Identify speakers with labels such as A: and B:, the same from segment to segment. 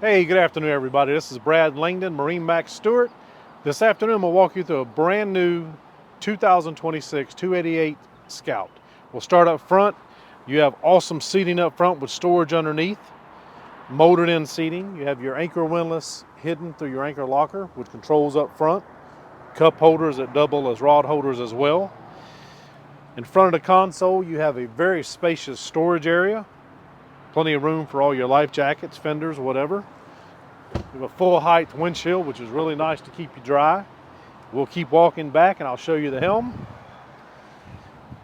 A: Hey, good afternoon, everybody. This is Brad Langdon, MarineMax Stewart. This afternoon, I'm going to walk you through a brand new 2026 288 Scout. We'll start up front. You have awesome seating up front with storage underneath, motored in seating. You have your anchor windlass hidden through your anchor locker with controls up front, cup holders that double as rod holders as well. In front of the console, you have a very spacious storage area. Plenty of room for all your life jackets, fenders, whatever. You have a full height windshield, which is really nice to keep you dry. We'll keep walking back and I'll show you the helm.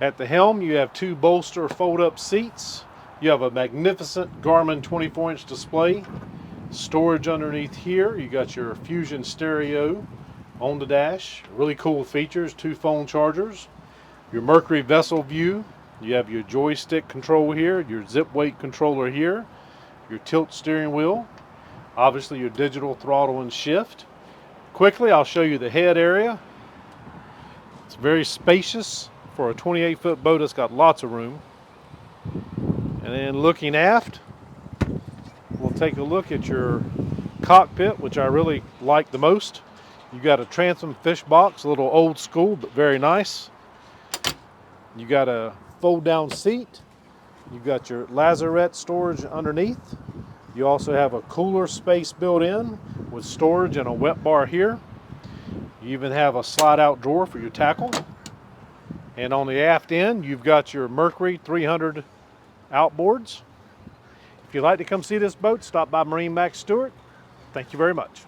A: At the helm, you have two bolster fold-up seats. You have a magnificent Garmin 24-inch display. Storage underneath here. You got your Fusion stereo on the dash. Really cool features, two phone chargers. Your Mercury vessel view. You have your joystick control here, your zip weight controller here, your tilt steering wheel, obviously your digital throttle and shift. Quickly, I'll show you the head area. It's very spacious for a 28-foot boat. It's got lots of room. And then looking aft, we'll take a look at your cockpit, which I really like the most. You got a transom fish box, a little old school, but very nice. You got a fold down seat. You've got your lazarette storage underneath. You also have a cooler space built in with storage and a wet bar here. You even have a slide out drawer for your tackle. And on the aft end, you've got your Mercury 300 outboards. If you'd like to come see this boat, stop by MarineMax Stewart. Thank you very much.